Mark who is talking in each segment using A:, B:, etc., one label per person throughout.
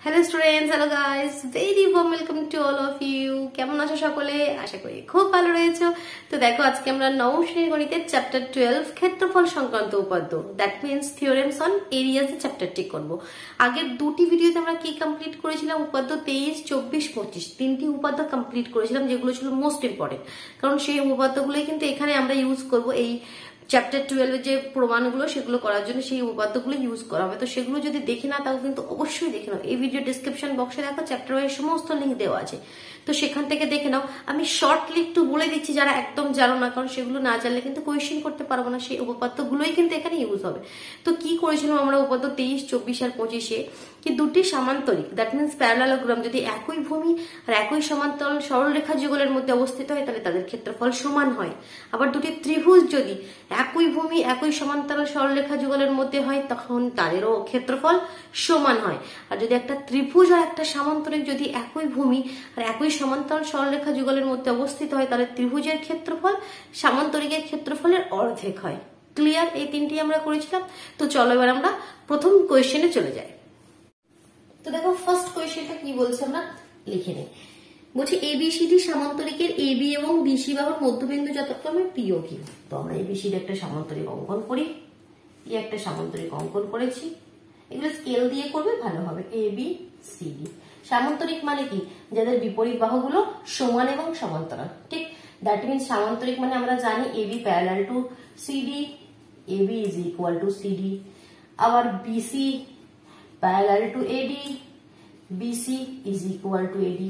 A: Hello students, hello guys, very warm welcome to all of you. কেমন আছো সকলে? আশা করি খুব ভালো রয়েছো। তো দেখো, আজকে আমরা নবম শ্রেণীর গণিতের চ্যাপ্টার 12 ক্ষেত্রফল সংক্রান্ত উপাদ্য, that means theorems on areas এর চ্যাপ্টারটি করব। আগের দুটি ভিডিওতে আমরা কি কমপ্লিট করেছিলাম? উপাদ্য 23, 24, 25 তিনটি উপাদ্য কমপ্লিট করেছিলাম, যেগুলো ছিল মোস্ট ইম্পর্টেন্ট, কারণ সেই উপাদ্যগুলোই কিন্তু এখানে আমরা ইউজ করব। এই চ্যাপ্টার 12 এর যে প্রমাণগুলো সেগুলো করার জন্য সেই উপাদ্যগুলো ইউজ করা হবে। তো সেগুলো যদি দেখে না তাও কিন্তু অবশ্যই দেখে নাও। এই ভিডিও ডিসক্রিপশন বক্সে দেখো চ্যাপ্টার ওয়াইজ সমস্ত লিঙ্ক দেওয়া আছে, তো সেখান থেকে দেখে নাও। আমি শর্টলি একটু বলে দিচ্ছি যারা একদম জানো না, কারণ সেগুলো না জানলে কিন্তু কোয়েশ্চেন করতে পারবো না। সেই উপাদ্যগুলোই কিন্তু এখানে ইউজ হবে। তো কি করেছিলাম আমরা উপাদ্য 23, 24 আর 25-এ? কি দুটি সমান্তরিক, দ্যাট মিনস প্যারালালোগ্রাম যদি একই ভূমি আর একই সমান্তরাল সরলরেখা যুগলের মধ্যে অবস্থিত হয় তাহলে তাদের ক্ষেত্রফল সমান হয়। আবার দুটি ত্রিভুজ যদি একই ভূমি একই সমান্তরাল সরলরেখা যুগলের মধ্যে হয় তখন তাদেরও ক্ষেত্রফল সমান হয়। আর যদি একটা ত্রিভুজ আর একটা সমান্তরিক যদি একই ভূমি আর একই সমান্তরাল সরলরেখা যুগলের মধ্যে অবস্থিত হয় তাহলে ত্রিভুজের ক্ষেত্রফল সমান্তরিকের ক্ষেত্রফলের অর্ধেক হয়। ক্লিয়ার? এই তিনটি আমরা করেছিলাম। তো চলো এবার আমরা প্রথম কোয়েশ্চেনে চলে যাই। তো দেখো, ফার্স্ট কোয়েশ্চেনটা কি বলছে আমরা লিখে নিই। বলছি এবিসিডি সমান্তরিকের এবি এবং বিসি বাহুর মধ্যবিন্দু যথাক্রমে পি ও কিউ। তো আমরা এবিসিডি একটা সমান্তরিক অঙ্কন করি, এই একটা সমান্তরিক অঙ্কন করেছি। এগুলো স্কেল দিয়ে করবে, ভালো হবে। এবি সিডি সামান্তরিক মানে কি? যাদের বিপরীত বাহুগুলো সমান এবং সমান্তরাল, ঠিক? দ্যাট মিনস সামান্তরিক মানে আমরা জানি AB parallel to CD, AB is equal to CD. আবার BC parallel to AD, BC is equal to AD.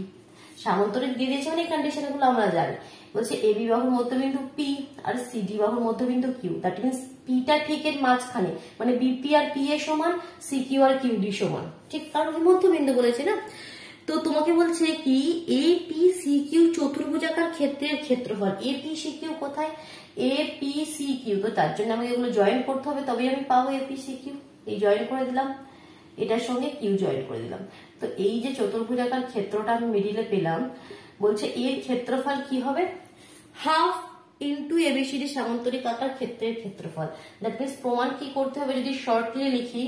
A: সামান্তরিক দিয়ে দিয়েছে মানে কন্ডিশন গুলো আমরা জানি। বলছে এবি বাহুর মধ্যবিন্দু পি আর সিডি বাহুর মধ্যবিন্দু কিউ, দ্যাট মিনস পিটা ঠিক এর মাঝখানে, মানে বিপি আর পি এ সমান, C Q R Q D সমান, ঠিক? কারণ মধ্যবিন্দু বলেছে না। তো তোমাকে বলছে কি এ পি সি কিউ চতুর্ভুজাকার ক্ষেত্রের ক্ষেত্রফল। এ পি সি কিউ কোথায়? A P C Q. তো তার জন্য আমাকে এগুলো জয়েন করতে হবে, তবেই আমি পাবো এ পি সি কিউ। এই জয়েন করে দিলাম, এটার সঙ্গে কিউ জয়েন করে দিলাম। তো এই যে চতুর্ভুজাকার ক্ষেত্রটা আমি মিডিলে পেলাম, বলছে এর ক্ষেত্রফল কি হবে? হাফ ইন্টু এবিসিডি সামান্তরিক আকার ক্ষেত্রের ক্ষেত্রফল। দ্যাট মিনস প্রমাণ কি করতে হবে? যদি শর্টলি লিখি,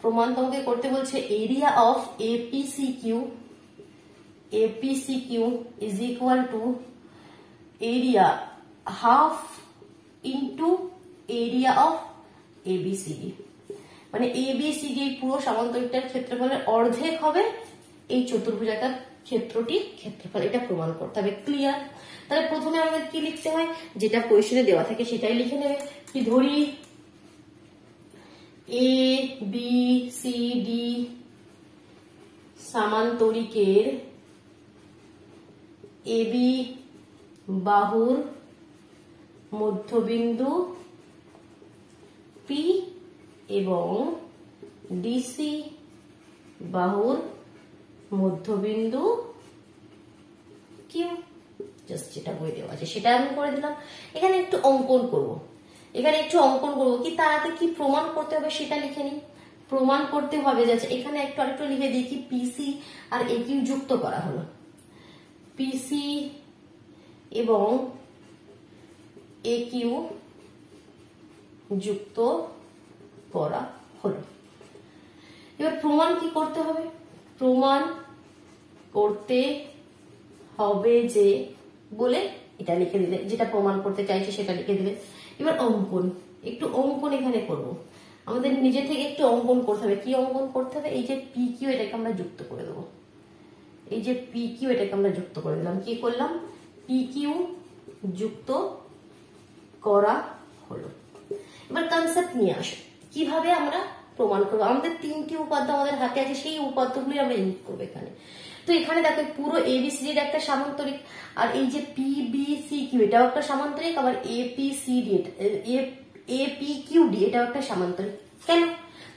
A: প্রমাণ তোমাকে করতে বলছে area of APC Q is equal to area half into area of ABCD. মানে এবিসিডি পুরো সমান্তরিকটার ক্ষেত্রফলের অর্ধেক হবে এই চতুর্ভুজাকার ক্ষেত্রটির ক্ষেত্রফল। এটা প্রমাণ করতে হবে। ক্লিয়ার? তাহলে প্রথমে আমাদের কি লিখতে হয়? যেটা কোয়েশ্চনে দেওয়া থাকে সেটাই লিখে নেবে। কি ধরি? এ বি সি ডি সমান্তরিকের এবি বাহুর মধ্যবিন্দু পি এবং ডিসি বাহুর মধ্যবিন্দু কিউ। জাস্ট যেটা বই দেওয়া আছে সেটা আমি করে দিলাম। এখানে একটু অঙ্কন করব, কি তারাতে কি প্রমাণ করতে হবে সেটা লিখে নিই। প্রমাণ করতে হবে যাচ্ছে এখানে একটু আরেকটু লিখে দিই কি পিসি আর এ কিউ যুক্ত করা হলো, পিসি এবং এ কিউ যুক্ত করা হলো। এবার প্রমাণ কি করতে হবে? প্রমাণ করতে হবে যে বলে এটা লিখে দিলে, যেটা প্রমাণ করতে চাইছে সেটা লিখে দিলে। এবার অঙ্কন, একটু অঙ্কন এখানে করব। আমাদের নিজে থেকে একটু অঙ্কন করতে হবে। কি অঙ্কন করতে হবে? এই যে পি কিউ এটাকে আমরা যুক্ত করে দেবো। এই যে পি কিউ এটাকে আমরা যুক্ত করে দিলাম। কি করলাম? পি কিউ যুক্ত করা হলো। এবার কনসেপ্ট নিয়ে আসো, কিভাবে আমরা প্রমাণ করবো। আমাদের তিনটি উপাদ্য আমাদের হাতে আছে, সেই উপাদ্যগুলি আমরা ইউজ করবো এখানে। তো এখানে দেখো পুরো এবিসিডির একটা সামান্তরিক, আর এই যে পি বি সি কিউ এটাও একটা সামান্তরিক, আবার এপিসিডি এপিকিউডি এটাও একটা সামান্তরিক। কেন?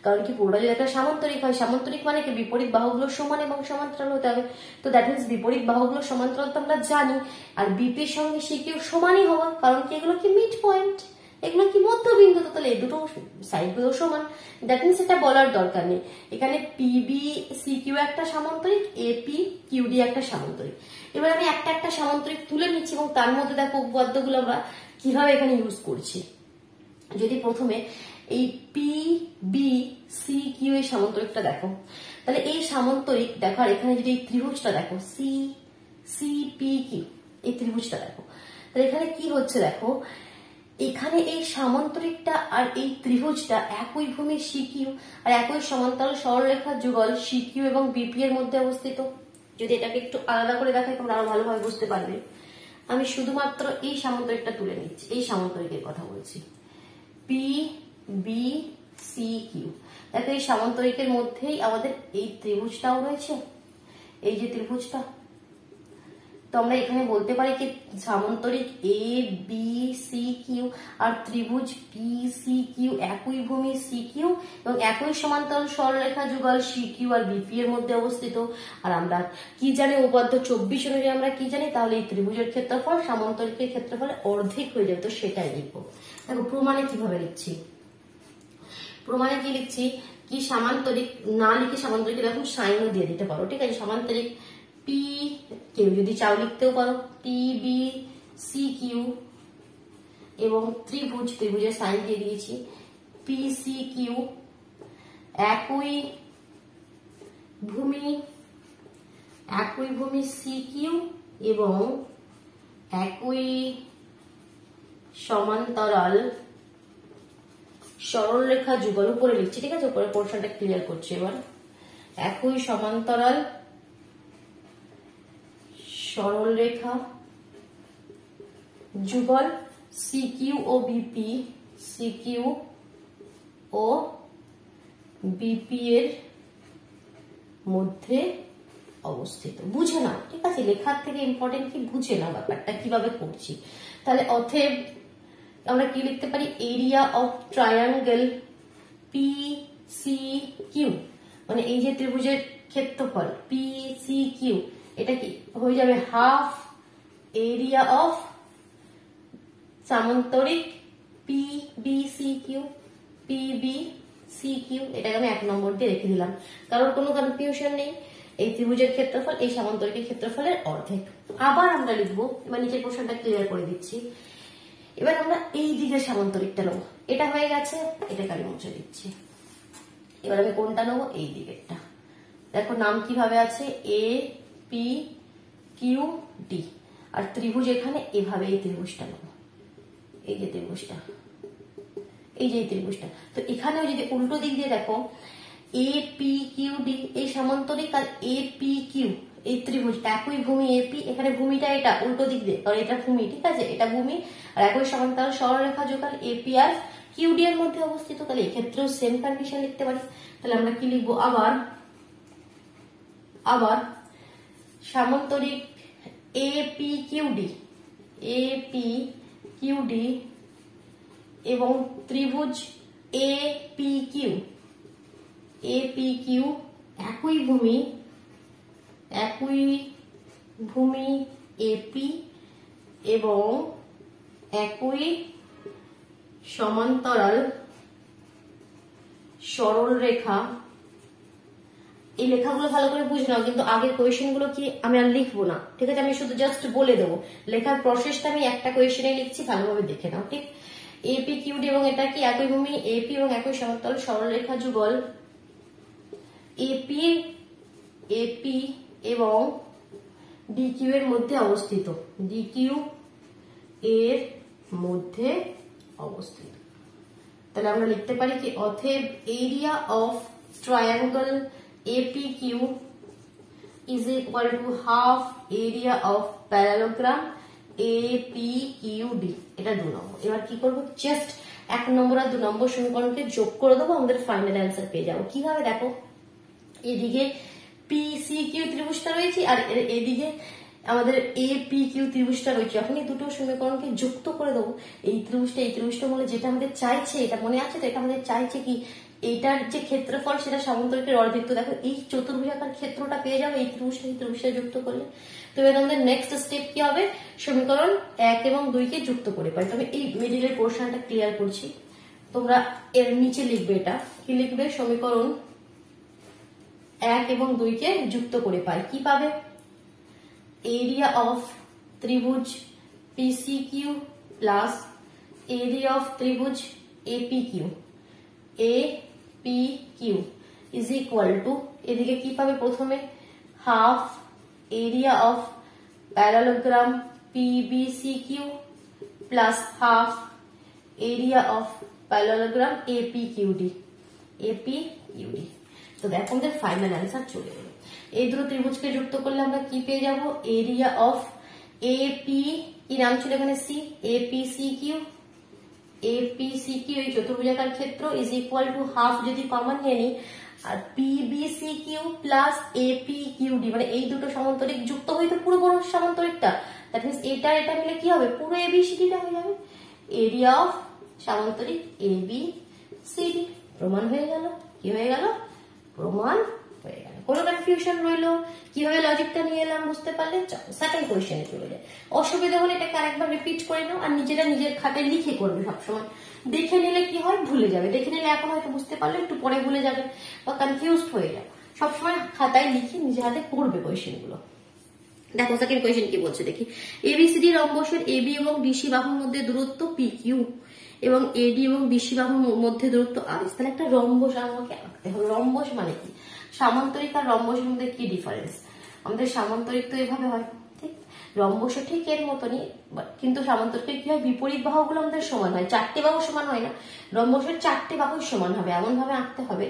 A: কারণ কি পুরোটা যদি একটা সামান্তরিক হয়, সামান্তরিক মানে কি বিপরীত বাহুগুলো সমান এবং সমান্তরাল হতে হবে। তো দ্যাট মিনস বিপরীত বাহুগুলো সমান্তরাল তো আমরা জানি, আর বিপির সঙ্গে সিকিউ সমানই হওয়া, কারণ কি এগুলো কি মিড পয়েন্ট, এগুলো কি মধ্যবিন্দু। তো তাহলে এই দুটো সাইড গুলো সমান। দ্যাট মিনস এটা বলার দরকার নেই। এখানে পিবি সিকিউ একটা সামান্তরিক, এপি কিউডি একটা সামান্তরিক। এবার আমি একটা একটা সামান্তরিক তুলে নিচ্ছি এবং তার মধ্যে দেখো উপপাদ্যগুলো আমরা কিভাবে এখানে ইউজ করছি। যদি প্রথমে এই পি বি সি কিউ এর সামান্তরিকটা দেখো, তাহলে এই সামান্তরিক দেখো, আর এখানে যদি এই ত্রিভুজটা দেখো সি সি পি কিউ, এই ত্রিভুজটা দেখো, তাহলে এখানে কি হচ্ছে দেখো, এখানে এই সামান্তরিকটা আর এই ত্রিভুজটা একই ভূমি সিকিউ আর একই সমান্তরাল সরলরেখার যুগল সিকিউ এবং বিপি এর মধ্যে অবস্থিত। যদি এটাকে একটু আলাদা করে দেখাই তোমরা আরো ভালোভাবে বুঝতে পারবে। আমি শুধুমাত্র এই সামান্তরিকটা তুলে নিচ্ছি, এই সামান্তরিকের কথা বলছি, পি বি সি কিউ। দেখো এই সামান্তরিকের মধ্যেই আমাদের এই ত্রিভুজটাও রয়েছে, এই যে ত্রিভুজটা। তো আমরা এখানে বলতে পারি কি সামান্তরিক এ বি সি কিউ আর ত্রিভুজ পি সি কিউ একই ভূমি সি কিউ এবং একই সমান্তরাল সরলরেখা যুগল সি কিউ আর বিপি এর মধ্যে অবস্থিত। আর আমরা কি জানি উপপাদ্য 24 অনুযায়ী আমরা কি জানি, তাহলে এই ত্রিভুজের ক্ষেত্রফল সামান্তরিকের ক্ষেত্রফলে অর্ধেক হয়ে যাবে। তো সেটাই লিখবো। দেখো প্রমাণে কিভাবে লিখছি, প্রমাণে কি লিখছি, কি সামান্তরিক না লিখে সামান্তরিক এরকম সাইনও দিয়ে দিতে পারো, ঠিক আছে। সামান্তরিক পি কিউ যদি চাও লিখতেও পারো, পি বি সি কিউ এবং ত্রিভুজ, ত্রিভুজের সাইন দিয়ে দিয়েছি, পি সি কিউ একই ভূমি সি কিউ এবং একই সমান্তরাল সরলরেখা যুগল। উপরে লিখছি, ঠিক আছে, উপরে পোর্শনটা ক্লিয়ার করছি এবার। একই সমান্তরাল সরলরেখা যুগল সি কিউ ও বিপি, সি কিউ ও বিপি এর মধ্যে অবস্থিত। বুঝে নাও, ঠিক আছে, লেখার থেকে ইম্পর্টেন্ট কি বুঝে নাও ব্যাপারটা কিভাবে করছি। তাহলে অতএব আমরা কি লিখতে পারি, area of triangle P C Q, মানে এই যে ত্রিভুজের ক্ষেত্রফল পি সি কিউ, এটা কি হয়ে যাবে হাফ এরিয়া অফ সামান্তরিক P B C Q, P B C Q. এটাকে আমি 1 নম্বর দিয়ে রেখে দিলাম, কারণ কোনো কনফিউশন নেই। এই ত্রিভুজের ক্ষেত্রফল এই সামান্তরিকের ক্ষেত্রফলের অর্ধেক। আবার আমরা লিখবো, এবার নিচের পোর্শনটা ক্লিয়ার করে দিচ্ছি। এবার আমরা এই দিকের সামান্তরিকটা নেবো, এটা হয়ে গেছে, এটাকে আমি মুছে দিচ্ছি। এবার আমি কোনটা নেবো, এই দিকেরটা। দেখো নাম কিভাবে আছে, এ পি কিউ ডি, আর ত্রিভুজ এখানে এভাবে এই ত্রিভুজটা নেবো, এই যে ত্রিভুজটা, এই যে ত্রিভুজটা। তো এখানেও যদি উল্টো দিক দিয়ে দেখো, এ পি কিউ ডি এই সামান্তরিক আর এ পি কিউ এই ত্রিভুজ একই ভূমি এপি, এখানে ভূমিটা এটা উল্টো দিক দিয়ে, কারণ এটা ভূমি, ঠিক আছে, এটা ভূমি আর একই সমান্তরাল সরলরেখা যুগল এপি আর কিউডি এর মধ্যে অবস্থিত। তাহলে এক্ষেত্রেও সেম কন্ডিশন লিখতে পারি। তাহলে আমরা কি লিখবো, আবার সামান্তরিক এ পি কিউডি এবং ত্রিভুজ এ পি কিউ একই ভূমি এপি এবং একই সমান্তরাল সরলরেখা। এই লেখাগুলো ভালো করে বুঝে নাও, কিন্তু আগের কোয়েশ্চেন গুলো কি আমি আর লিখবো না, ঠিক আছে, আমি শুধু জাস্ট বলে দেবো। লেখার প্রসেসটা আমি একটা কোয়েশ্চেনে লিখছি, ভালোভাবে দেখে নাও, ঠিক। এপি কিউডি এবং এটা কি একই ভূমি এপি এবং একই সমান্তরাল সরলরেখা যুগল এপি এবং ডিকিউ এর মধ্যে অবস্থিত, তাহলে আমরা লিখতে পারি কি, অতএব area of triangle AP Q is equal to half area of parallelogram AP Q D. এটা 2 নম্বর। এবার কি করবো, জাস্ট 1 নম্বর আর 2 নম্বর সমীকরণকে যোগ করে দেবো, আমাদের ফাইনাল অ্যান্সার পেয়ে যাবো। কিভাবে দেখো, এদিকে পি সি কিউ ত্রিভুজটা রয়েছে আর এদিকে আমাদের এ পি কিউ ত্রিভুজটা রয়েছে। যখন এই দুটো সমীকরণকে যুক্ত করে দেবো, এই ত্রিভুজটা বলে যেটা আমাদের চাইছে, এটা মনে আছে তো, এটা আমাদের চাইছে কি, এইটার যে ক্ষেত্রফল সেটা সামান্তরিকের অর্ধেক। তো দেখো এই চতুর্ভুজাকার ক্ষেত্রটা পেয়ে যাবে এই ত্রিভুজটা যুক্ত করলে। তো এবার আমাদের নেক্সট স্টেপ কি হবে, সমীকরণ 1 এবং 2 কে যুক্ত করে পাই। তবে এই মিডিলের পোর্শনটা ক্লিয়ার করছি, তোমরা এর নিচে লিখবে, এটা কি লিখবে, সমীকরণ 1 এবং 2 কে যুক্ত করে পাই, কি পাবে, এরিয়া অফ ত্রিভুজ PC Q plus area of ত্রিভুজ AP Q is equal to, এদিকে কি পাবে প্রথমে, half area of parallelogram PBCQ plus half area of parallelogram APQD. তো দেখো আমাদের ফাইনাল অ্যান্সার চলে এলো। এই দুটো ত্রিভুজকে যুক্ত করলে আমরা কি পেয়ে যাব, এরিয়া অফ এপি, কি নাম ছিল এখানে, সি, এপিসিকিউ এই চতুর্ভুজাকার ক্ষেত্র ইজ ইকুয়াল টু হাফ যদি কমন নিয়ে নিই, আর পিবিসিকিউ প্লাস এপিকিউডি, মানে এই দুটো সমান্তরিক যুক্ত হয়ে তো পুরো বড় সমান্তরিকটা, দ্যাট মিনস এটা মিলে কি হবে, পুরো এবিসিডিটা হয়ে যাবে এরিয়া অফ সমান্তরিক এবিসিডি। প্রমাণ হয়ে গেল, কি হয়ে গেল, প্রমাণ হয়ে গেল। কোনো কনফিউশন রইলো, কিভাবে লজিকটা নিয়ে এলাম বুঝতে পারলে? চলো সেকেন্ড কোয়েশ্চেনে চলে যায়। অসুবিধা হলে এটাকে আরেকবার রিপিট করে নাও, আর নিজেরা নিজের খাতায় লিখে করবে সবসময়। দেখে নিলে কি হয়, ভুলে যাবে, দেখে নিলে এখন হয়তো বুঝতে পারলে একটু পরে ভুলে যাবে বা কনফিউজড হয়ে যাবে। সবসময় খাতায় লিখে নিজে হাতে করবে কোয়েশ্চেন গুলো। দেখো সেকেন্ড কোয়েশ্চেন কি বলছে দেখি, এবিসিডি রম্বসের এবি এবং বিসি বাহুর মধ্যে দূরত্ব পি কিউ এবং এডি এবং বিসি বাহুর মধ্যে দূরত্ব আর এস। তাহলে একটা রম্বস আমাকে আঁকতে হবে। রম্বস মানে কি, সামান্তরিক আর রম্বসের মধ্যে কি ডিফারেন্স? আমাদের সামান্তরিক তো এভাবে হয়, ঠিক, রম্বসও ঠিক এর মতনই, কিন্তু সামান্তরিকের কি হয়, বিপরীত বাহুগুলো আমাদের সমান হয়, চারটে বাহু সমান হয় না, রম্বসের চারটে বাহু সমান হবে, এমন ভাবে আঁকতে হবে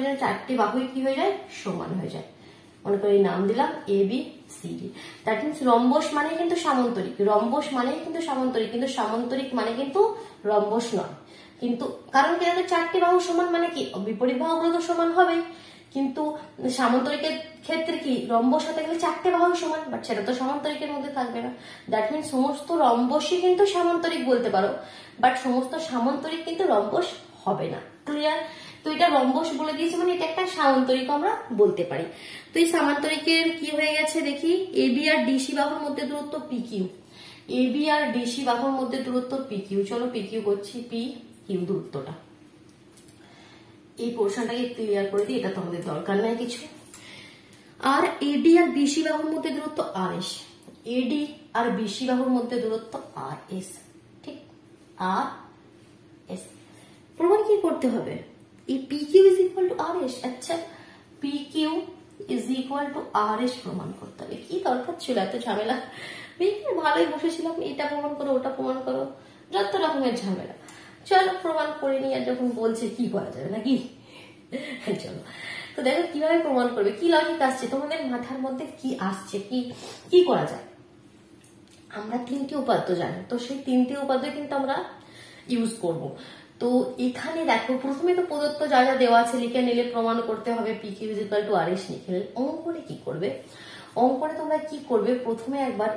A: যেন চারটে বাহুই কি হয়ে যায়, সমান হয়ে যায়। মনে করি নাম দিলাম A B C D. That means rhombus মানে কিন্তু সামান্তরিক, কিন্তু সামান্তরিক মানে কিন্তু রম্বস নয়। কিন্তু কারণ কি, চারটে বাহু সমান মানে কি, বিপরীত বাহুগুলো তো সমান হবে, কিন্তু সামান্তরিকের ক্ষেত্রে কি, রম্বস হতে গেলে চারটে বাহু সমান, বাট সেটা তো সামান্তরিকের মধ্যে থাকবে না। দ্যাট মিনস সমস্ত রম্বসই কিন্তু সামান্তরিক বলতে পারো, বাট সমস্ত সামান্তরিক কিন্তু রম্বস হবে না। ক্লিয়ার? তো এটা রম্বস বলে দিয়েছে মানে এটা একটা সামান্তরিক আমরা বলতে পারি। তো এই সামান্তরিকের কি হয়ে গেছে দেখি, এবি আর ডিসি বাহুর মধ্যে দূরত্ব পি কিউ, এবি আর ডিসি বাহুর মধ্যে দূরত্ব পি কিউ। চলো পি কিউ করছি, পি কিউ দূরত্বটা, এই পোর্শনটাকে ক্লিয়ার করে দিই, এটা তো আমাদের দরকার নাই কিছু। আর এডি আর বিসি বাহুর মধ্যে দূরত্ব আর এস, এডি আর বিসি বাহুর মধ্যে দূরত্ব আর এস, ঠিক, আর এস। প্রমাণ কি করতে হবে, এই P Q is equal to R S. আচ্ছা, P Q is equal to R S প্রমাণ করতে হবে, কি দরকার ছিল এত ঝামেলা? ভালোই বসেছিলাম, এটা প্রমাণ করো, ওটা প্রমাণ করো, যত রকমের ঝামেলা। চলো প্রমাণ করে নিয়ে, আর যখন বলছে কি করা যাবে নাকি, চলো। তো দেখো কিভাবে প্রমাণ করবে, কি লজিক আসছে তোমাদের মাথার মধ্যে, কি আসছে, কি করা যায়। আমরা তিনটি উপাত্ত জানি, তো সেই তিনটি উপাত্ত কিন্তু আমরা ইউজ করব। তো এখানে দেখো প্রথমে তো প্রদত্ত যা যা দেওয়া আছে লিখে নিলে, প্রমাণ করতে হবে P Q is equal to R S লিখে নিলে। অঙ্কনে কি করবে, অঙ্কনে তোমরা কি করবে, প্রথমে একবার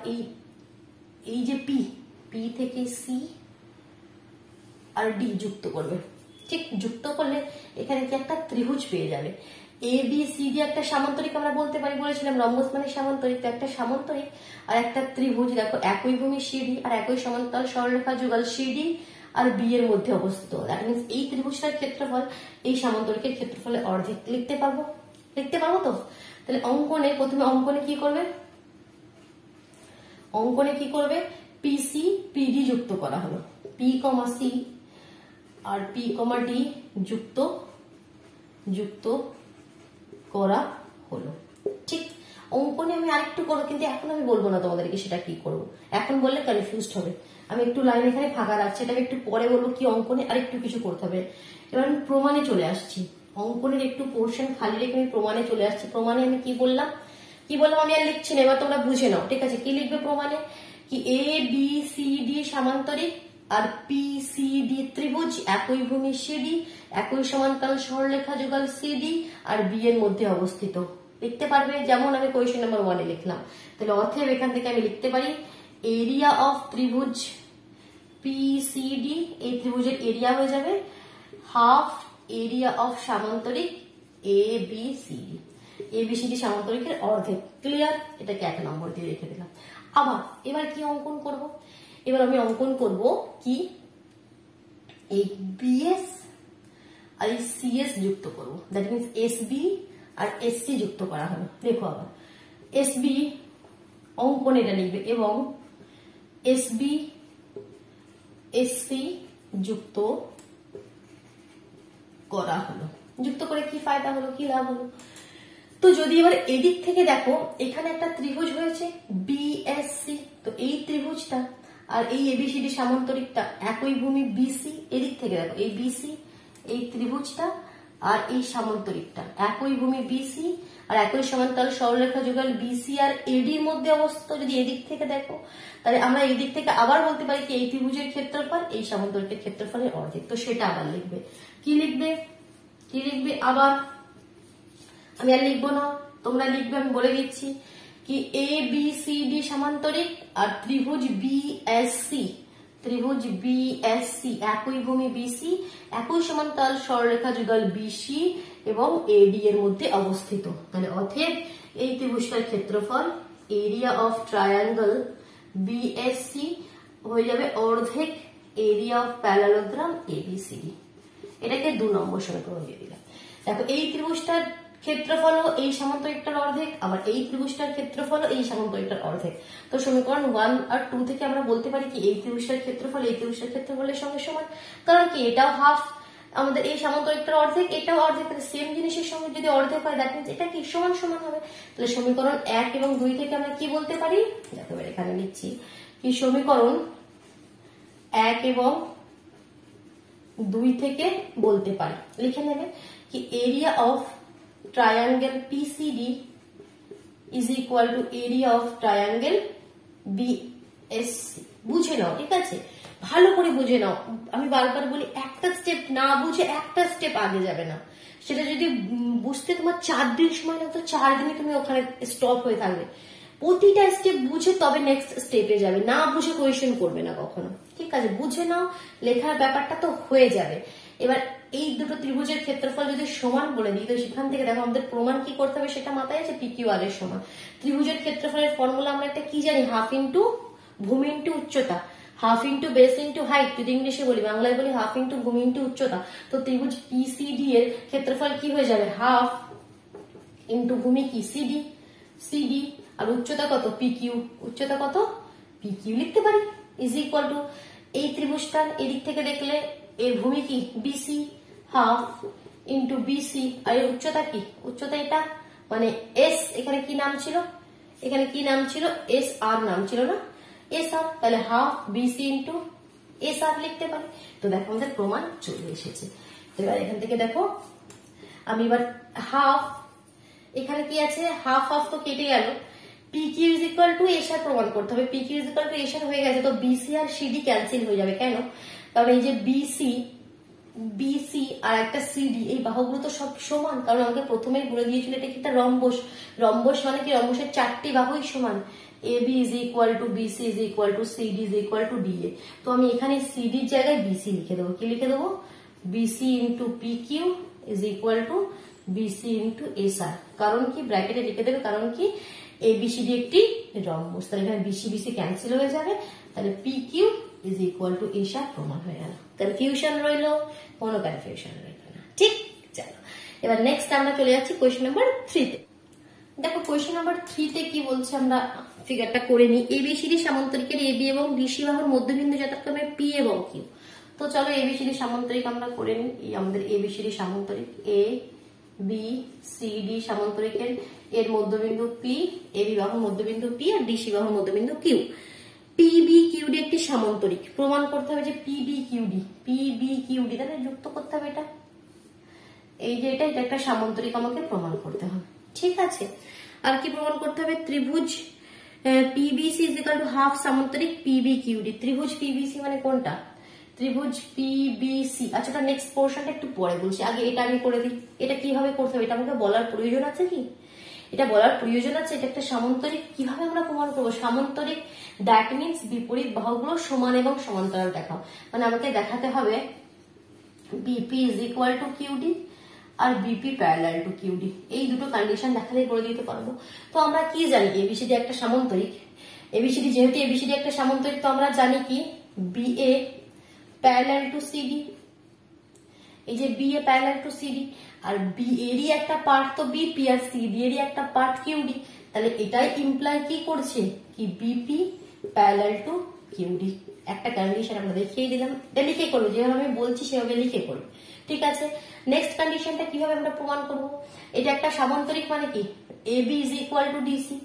A: এই যে পি থেকে সি আর ডি যুক্ত করবে, ঠিক, যুক্ত করলে এখানে কি একটা ত্রিভুজ পেয়ে যাবে। এ বি সি ডি একটা সামান্তরিক আমরা বলতে পারি, বলেছিলাম রম্বস মানে সামান্তরিক, তো একটা সামান্তরিক আর একটা ত্রিভুজ, দেখো একই ভূমি সিডি আর একই সমান্তরাল সরলরেখা যুগল সিডি আর বি এর মধ্যে অবস্থিত। দ্যাট মিনস এই ত্রিভুজটার ক্ষেত্রফল এই সামান্তরিকের ক্ষেত্রফলের অর্ধেক। লিখতে পারবো তো? তাহলে অঙ্কনে প্রথমে অঙ্কনে কি করবে, পিসি পিডি যুক্ত করা হলো, পি কমা সি আর পি কমা ডি যুক্ত করা হলো, ঠিক। অঙ্কনে আমি আরেকটু করবো, কিন্তু এখন আমি বলবো না তোমাদেরকে সেটা কি করবো, এখন বললে কনফিউজড হবে। আমি একটু লাইন এখানে ফাঁকা রাখছি, এটাকে একটু পরে বলবো কি অঙ্কনে আরেকটু কিছু করতে হবে। এবার আমি প্রমাণে চলে আসছি, অঙ্কনের একটু পোর্শন খালি রেখে আমি প্রমাণে চলে আসছি। প্রমাণে আমি কি বললাম আমি আর লিখছি না, এবার তোমরা বুঝে নাও, ঠিক আছে? কি লিখবে প্রমাণে, কি এ বি সি ডি সামান্তরিক আর পি সি ডি ত্রিভুজ, একই ভূমি সিডি, একই সমান্তরাল সরলরেখা যুগল সিডি আর বি এর মধ্যে অবস্থিত। লিখতে পারবে, যেমন আমি কোয়েশ্চেন নাম্বার 1 এ লিখলাম। তাহলে অতএব এখান থেকে আমি লিখতে পারি এরিয়া অফ ত্রিভুজ পিসিডি, এই ত্রিভুজের এরিয়া হয়ে যাবে হাফ এরিয়া অফ সামান্তরিক এবিসিডি, এবিসিডি সামান্তরিকের অর্ধেক। ক্লিয়ার? এটাকে 1 নম্বর দিয়ে রেখে দিলাম। আবার এবার কি অঙ্কন করব, এবার আমি অঙ্কন করব কি, এই বিএস আর এই সিএস যুক্ত করব। দ্যাট মিনস এসবি আর এসসি যুক্ত করা হলো। দেখো আবার এসবি অঙ্কনে এটা লিখবে, এবং এসবি এসসি যুক্ত করা হলো। যুক্ত করে কি ফায়দা হলো, কি লাভ হলো? তো যদি এবার এদিক থেকে দেখো, এখানে একটা ত্রিভুজ হয়েছে বিএসসি, তো এই ত্রিভুজটা আর এই এবিসিডি সামান্তরিকটা একই ভূমি বিসি, এদিক থেকে দেখো এই বিসি, এই ত্রিভুজটা আর এই সামান্তরিকটা একই ভূমি বিসি আর একই সমান্তরাল সরলরেখা যুগল বিসি আর এডির মধ্যে অবস্থিত। যদি এদিক থেকে দেখো তাহলে আমরা এই দিক থেকে আবার বলতে পারি কি এই ত্রিভুজের ক্ষেত্রফল এই সামান্তরিকের ক্ষেত্রফলের অর্ধেক। তো সেটা আবার লিখবে, কি লিখবে, কি লিখবে আবার, আমি আর লিখবো না, তোমরা লিখবে, আমি বলে দিচ্ছি কি এ বি সি ডি সামান্তরিক আর ত্রিভুজ বিএসসি, ত্রিভুজ বিএসসি একই ভূমি বিসি একই সমান্তরাল সরলরেখা যুগল বিসি এবং এডি এর মধ্যে অবস্থিত। তাহলে অতএব এই ত্রিভুজটার ক্ষেত্রফল এরিয়া অফ ট্রায়াঙ্গল বিএসসি হয়ে যাবে অর্ধেক এরিয়া অফ প্যারালোগ্রাম এবিসিডি। এটাকে 2 নম্বর সমীকরণ দিয়ে দিলাম। দেখো এই ত্রিভুজটার ক্ষেত্রফল এই সামান্তরিকটার অর্ধেক, আবার এই ত্রিভুজটার ক্ষেত্রফল এই সামান্তরিকটার অর্ধেক। তো সমীকরণ 1 আর 2 থেকে আমরা বলতে পারি কি এই ত্রিভুজটার ক্ষেত্রফল এই ত্রিভুজটার ক্ষেত্রফলের সঙ্গে সমান, কারণ কি এটাও হাফ, আমাদের এই সামান্তরিকটার অর্ধেক, এটাও অর্ধেক, তাহলে সেম জিনিসের সঙ্গে যদি অর্ধেক হয় দ্যাট মিন্স এটা কি সমান সমান হবে। তাহলে সমীকরণ 1 এবং 2 থেকে আমরা কি বলতে পারি, দেখো এখানে লিখছি কি সমীকরণ 1 এবং 2 থেকে বলতে পারি, লিখে নেবে কি area of triangle PCD is equal to area of triangle BSC। বুঝে নাও, ঠিক আছে, ভালো করে বুঝে নাও। আমি বারবার বলি একটা স্টেপ না বুঝে একটা স্টেপ আগে যাবে না। সেটা যদি বুঝতে তোমার 4 দিন সময় লাগতো 4 দিনে তুমি ওখানে স্টপ হয়ে থাকবে। প্রতিটা স্টেপ বুঝে তবে নেক্সট স্টেপে যাবে, না বুঝে কোয়েশ্চেন করবে না কখনো, ঠিক আছে? বুঝে নাও, লেখার ব্যাপারটা তো হয়ে যাবে। এবার এই দুটো ত্রিভুজের ক্ষেত্রফল যদি সমান বলে দিই, তো সেখান থেকে দেখো আমাদের প্রমাণ কি করতে হবে সেটা মাথায় আছে, পি কিউ আর এর সমান। ত্রিভুজের ক্ষেত্রফলের ফর্মুলা আমরা একটা কি জানি, হাফ ইন্টু ভূমি ইন্টু উচ্চতা, half into base into height, যদি ইংলিশে বলি, বাংলায় বলি হাফ ইন্টু ভূমি ইন্টু উচ্চতা। তো ত্রিভুজ পিসিডি এর ক্ষেত্রফল কি হয়ে যাবে, হাফ ইন্টু ভূমি কি সিডি, সিডি আর উচ্চতা কত পি কিউ, উচ্চতা কত পি কিউ লিখতে পারি, ইজ ইকুয়াল টু এই ত্রিভুজটার এদিক থেকে দেখলে এর ভূমি কি বিসি, হাফ ইন্টু বিসি আর এর উচ্চতা কি, উচ্চতা এটা মানে এস, এখানে কি নাম ছিল, এখানে কি নাম ছিল, এস আর নাম ছিল না, এস আর, তাহলে হাফ বিসি ইন্টু এস আর লিখতে পারি। তো দেখো আমাদের প্রমাণ চলে এসেছে। তো এবার এখান থেকে দেখো আমি এবার হাফ, এখানে কি আছে হাফ হাফ তো কেটে গেল, P Q is equal to S R প্রমাণ করতে হবে, P Q is equal to S R হয়ে গেছে, তো বিসি আর সিডি ক্যান্সেল হয়ে যাবে। কেন, কারণ এই যে বিসি, বিসি আর একটা সিডি এই বাহুগুলো তো সব সমান, কারণ আমাকে প্রথমেই বলে দিয়েছিল এটা কি একটা রম্বস, রম্বস মানে কি রম্বসের 4টি বাহুই সমান, A B is equal to BC is equal to CD is equal to DA. তো আমি এখানে সিডির জায়গায় বিসি লিখে দেবো, কি লিখে দেবো, BC into P Q is equal to BC into S R, কারণ কি ব্র্যাকেটে লিখে দেবে, কারণ কি এবিসিডি একটি রম্বস, তাহলে এখানে বিসি বিসি ক্যান্সেল হয়ে যাবে, তাহলে P Q is equal to S R প্রমাণ হয়ে গেল। কনফিউশন রইলো, কোনো কনফিউশন রইল না, ঠিক? চলো এবার নেক্সট আমরা চলে যাচ্ছি কোয়েশ্চেন নাম্বার 3 তে। দেখো কোয়েশ্চেন নাম্বার 3 তে কি বলছে, আমরা ফিগারটা করে নিই। এবিসিডি সামান্তরিকের এবি এবং ডিসি বাহুর মধ্যবিন্দু যথাক্রমে পি এবং কিউ। তো চলো এবিসিডি সামান্তরিক আমরা করে নিই। এই আমাদের এবিসিডি সামান্তরিক এ বি সি ডি সামান্তরিকের এর মধ্যবিন্দু পি, এবি বাহুর মধ্যবিন্দু পি আর ডিসি বাহুর মধ্যবিন্দু কিউ। পিবি কিউডি একটি সামান্তরিক, প্রমাণ করতে হবে যে পিবি কিউডি, পিবি কিউডি তাহলে যুক্ত করতে হবে এটা, এই যে এটা একটা সামান্তরিক আমাকে প্রমাণ করতে হবে, ঠিক আছে? আর কি প্রমাণ করতে হবে, ত্রিভুজ PBC is equal to half সামান্তরিক পিবি কিউডি। ত্রিভুজ পিবিসি মানে কোনটা, ত্রিভুজ পিবিসি। আচ্ছা এটা নেক্সট পোর্শনটা একটু পরে বলছি, আগে এটা আমি করে দিই। এটা কিভাবে করতে হবে এটা আমাকে বলার প্রয়োজন আছে কি, এটা বলার প্রয়োজন আছে, এটা একটা সামান্তরিক, কিভাবে আমরা প্রমাণ করবো সামান্তরিক, দ্যাট মিনস বিপরীত বাহুগুলো সমান এবং সমান্তরাল দেখাও, মানে আমাকে দেখাতে হবে BP is equal to QD আর বিপি প্যারালাল টু কিউডি, এই দুটো কন্ডিশন দেখালেই করে দিতে পারবো। তো আমরা কি জানি এবিসিডি একটা সামান্তরিক, এবিসিডি যেহেতু এবিসিডি একটা সামান্তরিক, তো আমরা জানি কি বিএ প্যারালাল টু সিডি, এই যে বিএ প্যারালাল টু সিডি, আর বি এরই একটা পার্ট তো বিপি আর সিডি এরই একটা পার্ট কিউডি, তাহলে এটাই ইমপ্লাই কি করছে কি বিপি প্যারালাল টু কিউডি। একটা কন্ডিশন আমরা দেখিয়ে দিলাম, এটা লিখে করবো, যেভাবে আমি বলছি সেভাবে লিখে করবো। ঠিক আছে, নেক্সট কন্ডিশনটা কিভাবে আমরা প্রমাণ করব? এটা একটা সামান্তরিক মানে কি AB is equal to DC.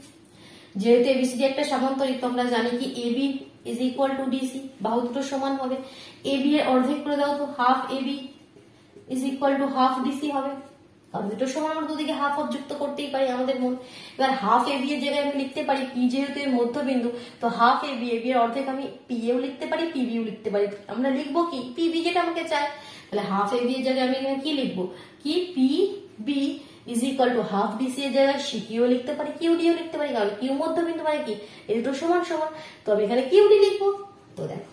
A: যেহেতু এবিসিডি একটা সামান্তরিক, তো আমরা জানি কি AB is equal to DC, বাহু দুটো সমান হবে। এবি এর অর্ধেক করে দাও তো half AB is equal to half DC হবে। কারণ দুটো সমান আমরা দুদিকে হাফ হাফ যুক্ত করতেই পারি আমাদের মন। এবার হাফ এবি এর জায়গায় আমি লিখতে পারি পি, যেহেতু এর মধ্যবিন্দু, তো হাফ এবি, এবি এর অর্ধেক আমি পি এও লিখতে পারি, পিবিও লিখতে পারি। আমরা লিখবো কি পিবি, যেটা আমাকে চাই। তাহলে হাফ এবি এর জায়গায় আমি এখানে কি লিখবো, কি P B is equal to half DC এর জায়গায় সিকিউ লিখতে পারি, কিউডিও লিখতে পারি, কারণ কিউ মধ্যবিন্দু মানে কি এই দুটো সমান সমান। তো আমি এখানে কিউডি লিখবো। তো দেখো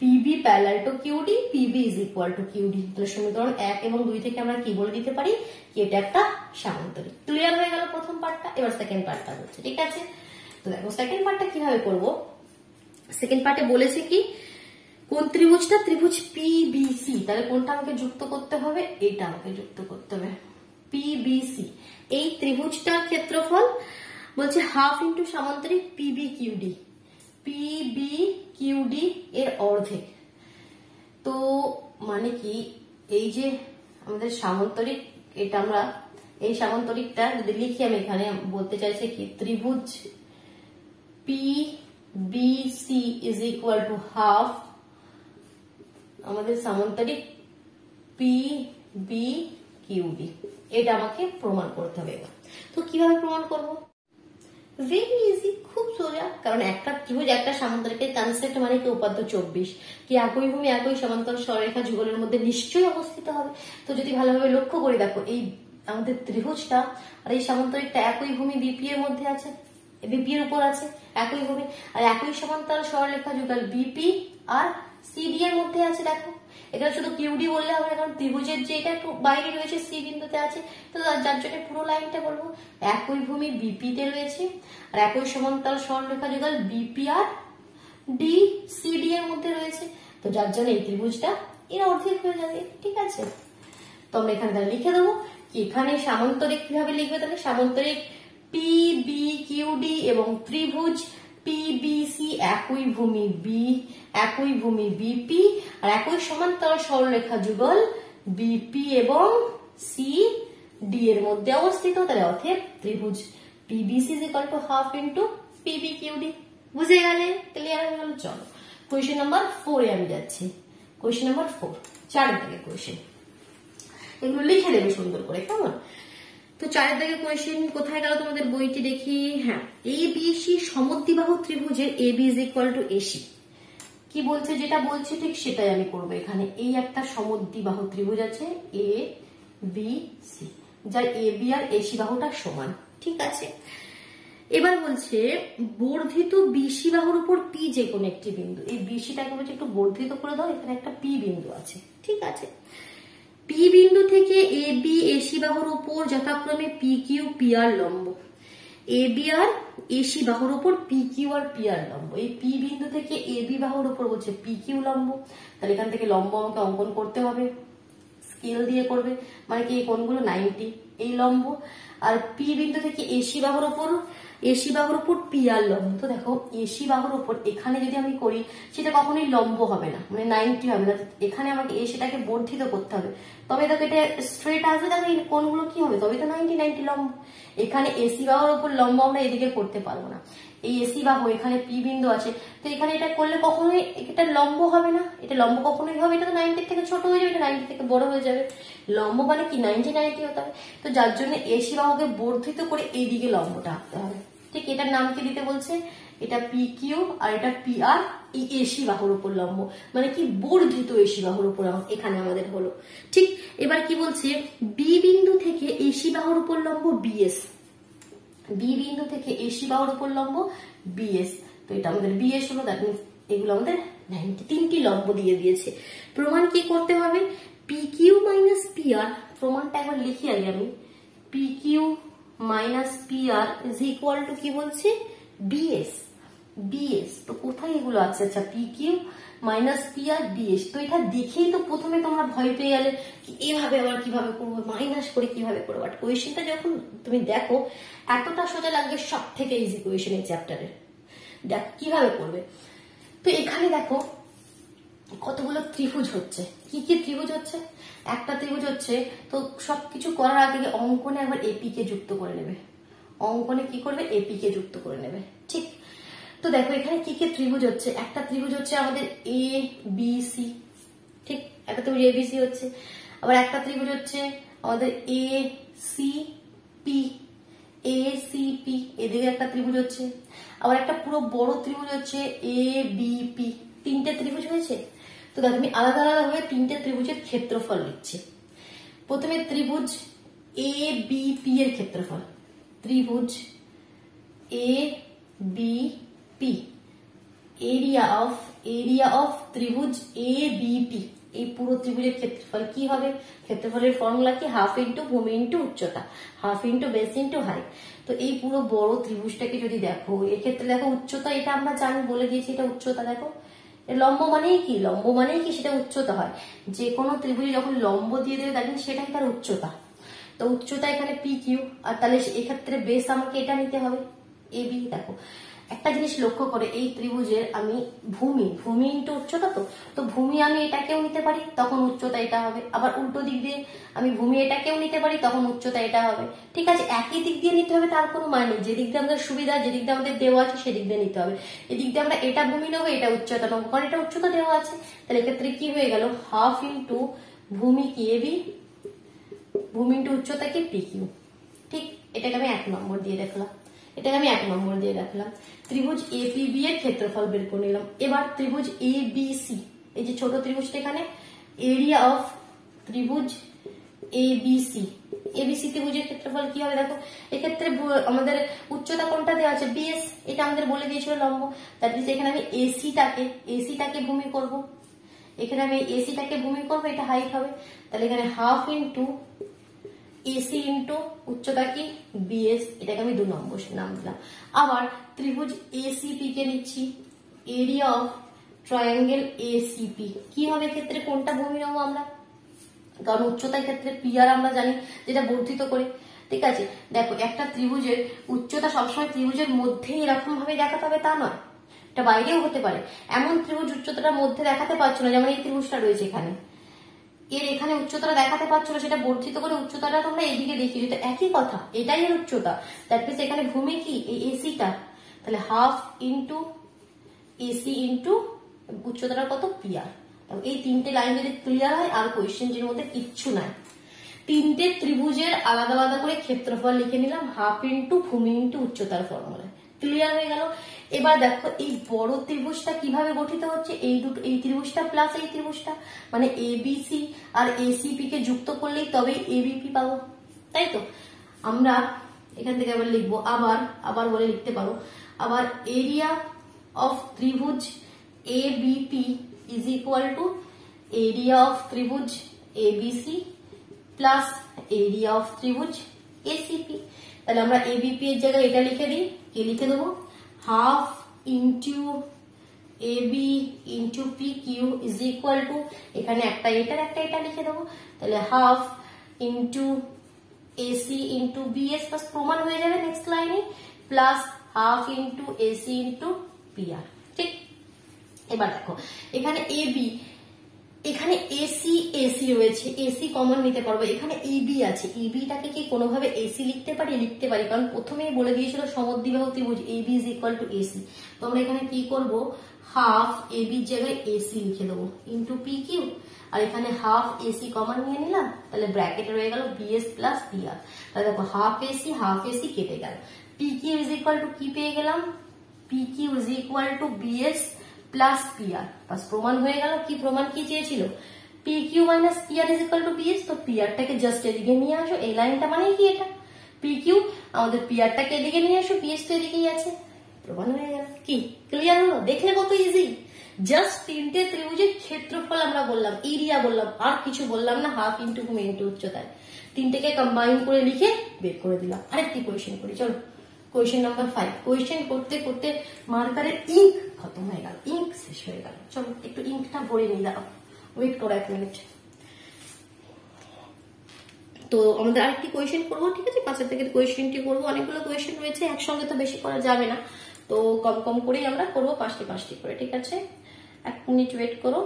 A: PB parallel to QD, PB is equal to QD. তাহলে সমীকরণ 1 এবং 2 থেকে আমরা কি বলে দিতে পারি কি এটা একটা সামান্তরিক। ক্লিয়ার হয়ে গেল প্রথম পার্টটা। এবার সেকেন্ড পার্টটা হচ্ছে, ঠিক আছে। তো দেখো সেকেন্ড পার্টটা কিভাবে করব। সেকেন্ড পার্টে বলেছে কি কোন ত্রিভুজটা, ত্রিভুজ পিবিসি। তাহলে কোনটা আমাকে যুক্ত করতে হবে, এটা আমাকে যুক্ত করতে হবে পিবিসি। এই ত্রিভুজটার ক্ষেত্রফল বলছে হাফ ইন্টু সামান্তরিক পিবি কিউডি, পিবি কিউডি এর অর্ধেক। তো মানে কি এই যে আমাদের সামান্তরিক, এটা আমরা এই সামান্তরিকটা যদি লিখি আমি এখানে বলতে চাইছি কি ত্রিভুজ PBC is equal to half আমাদের সামান্তরিক পিবি কিউডি। এটা আমাকে প্রমাণ করতে হবে। তো কিভাবে প্রমাণ করব? ভেরি ইজি, খুব সোজা। কারণ একটা ত্রিভুজ একটা সামান্তরিকের কনসেপ্ট মানে কি উপাদ্য 24, কি একই ভূমি একই সমান্তরাল সরলরেখা যুগলের মধ্যে নিশ্চয়ই অবস্থিত হবে। তো যদি ভালোভাবে লক্ষ্য করে দেখো এই আমাদের ত্রিভুজটা আর এই সামান্তরিকটা একই ভূমি বিপি এর মধ্যে আছে, বিপি এর উপর আছে একই ভূমি, আর একই সমান্তরাল সরলরেখা যুগল বিপি আর সিডি এর মধ্যে আছে। দেখো এখানে শুধু কিউডি বললে হবে না, কারণ ত্রিভুজের যে এটা একটু বাইরে রয়েছে সি বিন্দুতে আছে, তো যার জন্য পুরো লাইনটা বলবো একই ভূমি বিপি তে রয়েছে আর একই সমান্তরাল সরলরেখা যুগল বিপি আর ডি সিডি এর মধ্যে রয়েছে। তো যার জন্য এই ত্রিভুজটা এর অর্ধেক হয়ে যাবে, ঠিক আছে। তো আমরা এখানে তাহলে লিখে দেবো কি এখানে সামান্তরিক কিভাবে লিখবে, তাহলে সামান্তরিক পিবি কিউডি এবং ত্রিভুজ পিবিসি একই ভূমি বি, একই ভূমি বিপি আর একই সমান্তরাল সরলরেখা যুগল বিপি এবং সি ডি এর মধ্যে অবস্থিত। তাহলে অর্থে ত্রিভুজ PBC is equal to half into PB QD. বুঝে গেলে? ক্লিয়ার হয়ে গেল। চলো কোয়েশ্চেন নাম্বার 4 এ আমি যাচ্ছি। কোয়েশ্চেন নাম্বার 4, 4 থেকে কোয়েশ্চেন, এগুলো লিখে দেবে সুন্দর করে, কেমন? তো 4 দাগে কোয়েশ্চেন কোথায় গেল তোমাদের বইটি দেখি। হ্যাঁ, এবিসি সমদ্বিবাহু ত্রিভুজের AB is equal to AC. কি বলছে, যেটা বলছে ঠিক সেটাই আমি করবো এখানে। এই একটা সমদ্বিবাহু ত্রিভুজ আছে এ বি সি, যার এবি আর এসি বাহুটা সমান, ঠিক আছে। এবার বলছে বর্ধিত বিসি বাহুর উপর পি যে কোনো একটি বিন্দু, এই বিসিটাকে বলছে একটু বর্ধিত করে দাও, এখানে একটা পি বিন্দু আছে, ঠিক আছে। পি বিন্দু থেকে এ বি এসি বাহুর উপর যথাক্রমে পি কিউ পি আর লম্ব, এ বি আর এসি বাহুর উপর P Q R P R লম্ব। এই পি বিন্দু থেকে এ বি বাহুর উপর বলছে পি কিউ লম্ব, তাহলে এখান থেকে লম্ব আমাকে অঙ্কন করতে হবে, স্কেল দিয়ে করবে, মানে কি এই কোণগুলো 90 এই লম্ব। আর পি বিন্দু থেকে এসি বাহুর উপর পি আর লম্ব। তো দেখো এসি বাহুর উপর এখানে যদি আমি করি সেটা কখনোই লম্ব হবে না, মানে 90 হবে না। এখানে আমাকে এসিটাকে বর্ধিত করতে হবে, তবে দেখো এটা স্ট্রেট আসবে, দেখো এই কোণগুলো কি হবে, তবে তো 90 লম্ব। এখানে এসি বাহুর উপর লম্ব আমরা এদিকে করতে পারবো না, এই এসি বাহু এখানে পি বিন্দু আছে, তো এখানে এটা করলে কখনোই এটা লম্ব হবে না, এটা লম্ব কখনোই হবে, এটা তো 90 থেকে ছোট হয়ে যাবে, এটা 90 থেকে বড় হয়ে যাবে। লম্ব মানে কি 90 হতে হবে, তো যার জন্য এসি বাহুকে বর্ধিত করে এইদিকে লম্বটা আঁকতে হবে। ঠিক, এটার নাম কি দিতে বলছে, এটা পি কিউ আর এটা পি আর, এই এসি বাহুর উপর লম্ব, মানে কি বর্ধিত এসি বাহুর উপর এখানে আমাদের হলো। ঠিক, এবার কি বলছে বি বিন্দু থেকে এসি বাহুর উপর লম্ব বিএস, বি বিন্দু থেকে এসি বাহুর উপর লম্ব বিএস, তো এটা আমাদের বিএস হলো। দ্যাট মিন্স এগুলো আমাদের 93টি লম্ব দিয়ে দিয়েছে। প্রমাণ কি করতে হবে, P Q minus P R, প্রমাণটা একবার লিখি আগে আমি, P Q minus P R is equal to কি বলছে বিএস, বিএস। তো কোথায় এগুলো আছে, আচ্ছা P Q minus P R BS. তো এটা দেখেই তো প্রথমে তোমরা ভয় পেয়ে গেলে কি এভাবে আবার কিভাবে করবো, মাইনাস করে কিভাবে করবো। বাট কোয়েশ্চেনটা যখন তুমি দেখো এতটা সোজা লাগবে, সব থেকে ইজি কোয়েশ্চেন এই চ্যাপ্টারে। দেখ কিভাবে করবে। তো এখানে দেখো কতগুলো ত্রিভুজ হচ্ছে। কি কি ত্রিভুজ হচ্ছে? একটা ত্রিভুজ হচ্ছে, তো সবকিছু করার আগে অঙ্কনে একবার এপি কে যুক্ত করে নেবে। অঙ্কনে কি করবে? এপি কে যুক্ত করে নেবে। ঠিক, তো দেখো এখানে কি কি ত্রিভুজ হচ্ছে। একটা ত্রিভুজ হচ্ছে আমাদের এ বি সি, ঠিক, একটা ত্রিভুজ এ বি সি হচ্ছে। আবার একটা ত্রিভুজ হচ্ছে আমাদের A C P, A C P, এদিকে একটা ত্রিভুজ হচ্ছে। আবার একটা পুরো বড় ত্রিভুজ হচ্ছে এ বি পি। তিনটে ত্রিভুজ হয়েছে। তো দেখো আমি আলাদা আলাদা ভাবে তিনটে ত্রিভুজের ক্ষেত্রফল লিখছি। প্রথমে ত্রিভুজ এ বি পি এর ক্ষেত্রফল, ত্রিভুজ A B P, area of ত্রিভুজ এ বি পি, এই পুরো ত্রিভুজের ক্ষেত্রফল কি হবে? ক্ষেত্রফলের ফর্মুলা কি? হাফ ইন্টু ভূমি ইন্টু উচ্চতা, half into base into height. তো এই পুরো বড় ত্রিভুজটাকে যদি দেখো, এক্ষেত্রে দেখো উচ্চতা, এটা আমরা জানি, বলে দিয়েছি এটা উচ্চতা। দেখো লম্ব মানেই কি? লম্ব মানেই কি? সেটা উচ্চতা হয়। যে কোনো ত্রিভুজে যখন লম্ব দিয়ে দেবে দেখেন সেটাই তার উচ্চতা। তো উচ্চতা এখানে পি কিউ, আর তাহলে এক্ষেত্রে বেস আমাকে এটা নিতে হবে এ বি। দেখো একটা জিনিস লক্ষ্য করে, এই ত্রিভুজের আমি ভূমি ইন্টু উচ্চতা, তো ভূমি আমি এটাকেও নিতে পারি, তখন উচ্চতা এটা হবে। আবার উল্টো দিক দিয়ে আমি ভূমি এটাকেও নিতে পারি, তখন উচ্চতা এটা হবে। ঠিক আছে, একই দিক দিয়ে নিতে হবে তার কোনো মানে নেই। যে দিক দিয়ে আমাদের সুবিধা, যে দিক দিয়ে আমাদের দেওয়া আছে সেদিক দিয়ে নিতে হবে। এদিক দিয়ে আমরা এটা ভূমি নেবো, এটা উচ্চতা নেবো, কারণ এটা উচ্চতা দেওয়া আছে। তাহলে এক্ষেত্রে কি হয়ে গেল? হাফ ইন্টু ভূমি কি এ বি, ভূমি ইন্টু উচ্চতা কি পি কিউ। ঠিক, এটাকে আমি 1 নম্বর দিয়ে রাখলাম। ত্রিভুজ এপিবি এর ক্ষেত্রফল বের করে নিলাম। এবার ত্রিভুজ এ বি সি, এই যে ছোট ত্রিভুজটা, এখানে এরিয়া অফ ত্রিভুজ এবিসি, এবিসি ত্রিভুজের ক্ষেত্রফল কি হবে? দেখো এক্ষেত্রে আমাদের উচ্চতা কোনটা দেওয়া আছে? বিএস, এটা আমাদের বলে দিয়েছিল লম্ব। তার এখানে আমি এসিটাকে ভূমি করব, এটা হাইট হবে। তাহলে এখানে হাফ ইন্টু এসি ইন্টু উচ্চতা কি বিএস, এটাকে আমি 2 নম্বর নাম দিলাম। আবার ত্রিভুজ এসিপি কে নিচ্ছি, এরিয়া অফ ট্রায়াঙ্গেল এসিপি কি হবে? ক্ষেত্রে কোনটা ভূমি নেবো আমরা? কারণ উচ্চতার ক্ষেত্রে পিআর আমরা জানি, যেটা বর্ধিত করে। ঠিক আছে, দেখো একটা ত্রিভুজের উচ্চতা সবসময় ত্রিভুজের মধ্যেই এরকম ভাবে দেখাতে হবে তা নয়, এটা বাইরেও হতে পারে। এমন ত্রিভুজ উচ্চতাটা মধ্যে দেখাতে পারছো না, যেমন এই ত্রিভুজটা রয়েছে এখানে, এর এখানে উচ্চতাটা দেখাতে পারছো না, সেটা বর্ধিত করে উচ্চতাটা তোমরা এইদিকে দেখিয়ে, এটা একই কথা, এটাই এর উচ্চতা। দ্যাট মিনস এখানে ভূমি কি? এই এসিটা, তাহলে হাফ ইন্টু এসি ইন্টু উচ্চতাটা কত? পিআর। এই তিনটে লাইন যদি ক্লিয়ার হয়, আর কোয়েশ্চেনের মধ্যে কিচ্ছু নাই। তিনটে ত্রিভুজের আলাদা আলাদা করে ক্ষেত্রফল লিখে নিলাম, হাফ ইন্টু ভূমি ইন্টু উচ্চতার ফর্মুলা। ক্লিয়ার হয়ে গেল। এবার দেখো এই বড় ত্রিভুজটা কিভাবে গঠিত হচ্ছে, এই ত্রিভুজটা প্লাস এই ত্রিভুজটা, মানে এবিসি আর এসিপি কে যুক্ত করলেই তবে এবিপি পাবো, তাই তো? আমরা এখান থেকে আবার লিখবো, আবার বলে লিখতে পারো, আবার এরিয়া অফ ত্রিভুজ ABP is equal to area of ত্রিভুজ এবিসি প্লাস এরিয়া অফ ত্রিভুজ এসিপি। তাহলে আমরা এবিপি এর জায়গায় এটা লিখে দিই, কি লিখে দেবো? Half into AB into P Q is equal to, এখানে একটা এটা লিখে দেবো, তাহলে half into AC into BS, plus প্রমাণ হয়ে যাবে নেক্সট লাইনে, plus half into AC into PR. ঠিক, এবার দেখো এখানে এবি, এখানে এসি রয়েছে, এসি কমন নিতে পারবো, এখানে ইবি আছে, ইবিটাকে কি কোনোভাবে এসি লিখতে পারি, কারণ প্রথমেই বলে দিয়েছিল সমদ্বিবাহু ত্রিভুজ AB is equal to AC. তো আমরা এখানে কি করব? হাফ এবির জায়গায় এসি লিখে দেবো ইন্টু পি কিউ, আর এখানে হাফ এসি কমন নিয়ে নিলাম, তাহলে ব্র্যাকেটে রয়ে গেল বিএস প্লাস পিআর। তাহলে দেখো হাফ এসি কেটে গেল, P Q is equal to কি পেয়ে গেলাম? P Q is equal to BS plus PR, বাস প্রমাণ হয়ে গেল। কি প্রমাণ কি চেয়েছিল? P Q minus PR is equal to BS. তো পিআরটাকে জাস্ট এদিকে নিয়ে আসো, এই লাইনটা মানে কি? এটা পি কিউ, আমাদের পিআরটাকে এদিকে নিয়ে আসো, পিএস তো এদিকেই আছে, প্রমাণ হয়ে গেল। কি ক্লিয়ার হলো? দেখলে কত ইজি। জাস্ট তিনটে ত্রিভুজের ক্ষেত্রফল আমরা বললাম, এরিয়া বললাম, আর কিছু বললাম না। হাফ ইন্টু ভূমি ইন্টু উচ্চতায় তিনটেকে কম্বাইন করে লিখে বের করে দিলাম। আরেকটি কোয়েশ্চেন করি, চলো। Question number 5। কোয়েশ্চেন করতে করতে মার্কারের ইঙ্ক খতম হয়ে গেল, ইঙ্ক শেষ হয়ে গেল। চলো একটু ইঙ্কটা ভরে নিয়ে দাও, ওয়েট করো 1 মিনিট। তো আমাদের আরেকটি কোয়েশ্চেন করবো, ঠিক আছে? 5 থেকে কোয়েশ্চেনটি করবো, অনেকগুলো কোয়েশ্চেন রয়েছে, একসঙ্গে তো বেশি করা যাবে না, তো কম কম করেই আমরা করবো, 5টি করে, ঠিক আছে? 1 মিনিট ওয়েট করো।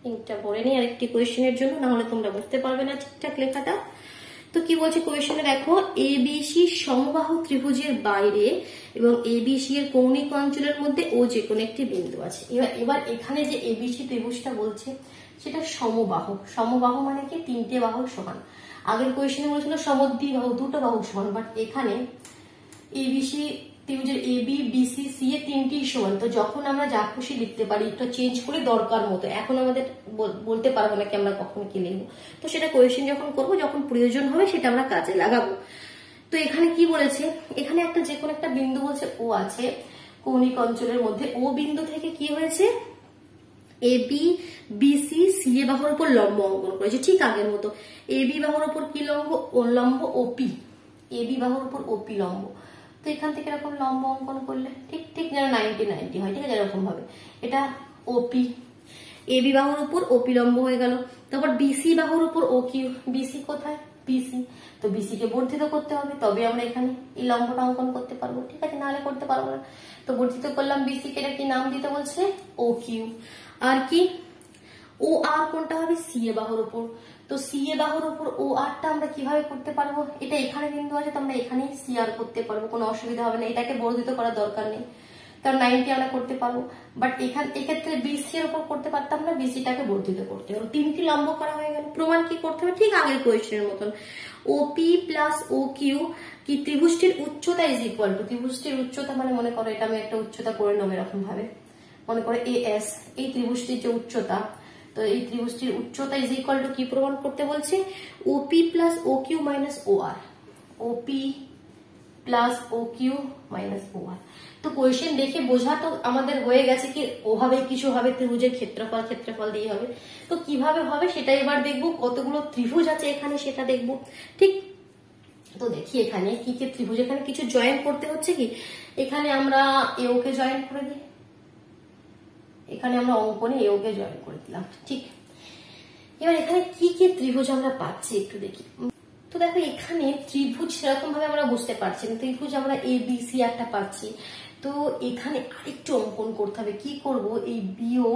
A: ইংটা পড়ে নিই আরেকটি কোয়েশ্চেনের জন্য, না হলে তোমরা বুঝতে পারবে না ঠিকঠাক লেখাটা। তো কি বলছে কোয়েশ্চেনে দেখো, এবিসি সমবাহু ত্রিভুজের বাইরে এবং এবিসি এর কৌণিক অঞ্চলের মধ্যে ও যে কোনো একটি বিন্দু আছে। এবার এখানে যে এবিসি ত্রিভুজটা বলছে সেটা সমবাহু। সমবাহু মানে কি, তিনটে বাহু সমান। আগের কোয়েশ্চেনে বলেছিল সমদ্বিবাহু, দুটো বাহু সমান, বাট এখানে এবিসি ত্রিভুজের এবি বিসি সি এ তিনটি সমান। তো যখন আমরা যা খুশি লিখতে পারি, এটা চেঞ্জ করে দরকার মতো, এখন আমাদের বলতে পারবো না কি আমরা কখন কি লিখবো। তো সেটা কোয়েশ্চেন যখন করবো, যখন প্রয়োজন হবে সেটা আমরা কাজে লাগাবো। তো এখানে কি বলেছে, এখানে একটা যে কোনো একটা বিন্দু বলছে ও আছে কৌণিক অঞ্চলের মধ্যে। ও বিন্দু থেকে কি হয়েছে, এবি বিসি সি এ বাহুর উপর লম্ব অঙ্কন করেছে, ঠিক আগের মতো। এবি বাহুর উপর কি লম্ব, ও লম্ব ওপি। এবি বাহুর উপর ওপি লম্ব। তো এখান থেকে এরকম লম্ব অঙ্কন করলে ঠিক ঠিক যেন 90-90 হয়, ঠিক আছে, এরকম ভাবে। এটা ওপি, এবি বাহুর উপর ওপি লম্ব হয়ে গেল। তারপর বিসি বাহুর উপর ও কিউ। বিসি কোথায়, বিসি। তো বিসি কে বর্ধিত করতে হবে, তবে আমরা এখানে এই লম্বটা অঙ্কন করতে পারবো, ঠিক আছে, নাহলে করতে পারবো না। তো বর্ধিত করলাম বিসি কে, এটা কি নাম দিতে বলছে, ও কিউ। আর কি, ও আর কোনটা হবে, সি এ বাহুর উপর। তো সি এ বাহুর উপর ও আরটা আমরা কিভাবে করতে পারবো, এটা এখানে বিন্দু আছে তো আমরা এখানেই সি আর করতে পারবো, কোনো অসুবিধা হবে না, এটাকে বর্ধিত করার দরকার নেই, কারণ 90 আমরা করতে পারবো। বাট এক্ষেত্রে বিসি এর উপর করতে পারতাম না, বিসিটাকে বর্ধিত করতে হবে। তিনটি লম্ব করা হয়ে গেল। প্রমাণ কি করতে হবে, ঠিক আগের কোয়েশ্চেনের মতন। ওপি প্লাস ও কিউ কি ত্রিভুজটির উচ্চতা ইজ ইকুয়াল টু, ত্রিভুজটির উচ্চতা মানে মনে করো এটা আমি একটা উচ্চতা করে নেবো এরকম ভাবে, মনে করো এএস, এই ত্রিভুজটির যে উচ্চতা, তো এই ত্রিভুজটির উচ্চতা ইজ ইকুয়াল টু কি প্রমাণ করতে বলছে, ওপি plus O Q minus O আর। ওপি plus O Q minus O আর। তো কোয়েশ্চেন দেখে বোঝা তো আমাদের হয়ে গেছে কি ওভাবে কিছু হবে, ত্রিভুজের ক্ষেত্রফল দিয়ে হবে। তো কিভাবে হবে সেটা এবার দেখবো, কতগুলো ত্রিভুজ আছে এখানে সেটা দেখবো, ঠিক। তো দেখি এখানে কি কি ত্রিভুজ, এখানে কিছু জয়েন করতে হচ্ছে কি, এখানে আমরা এও কে জয়েন করে দিই, এখানে আমরা অঙ্কনে এও কে জয়েন করে দিলাম, ঠিক। এবার এখানে কি কি ত্রিভুজ আমরা পাচ্ছি একটু দেখি। তো দেখো এখানে ত্রিভুজ সেরকম ভাবে আমরা বুঝতে পারছি না, ত্রিভুজ আমরা এ বি সি একটা পাচ্ছি। তো এখানে আরেকটু অঙ্কন করতে হবে, কি করব, এই বিও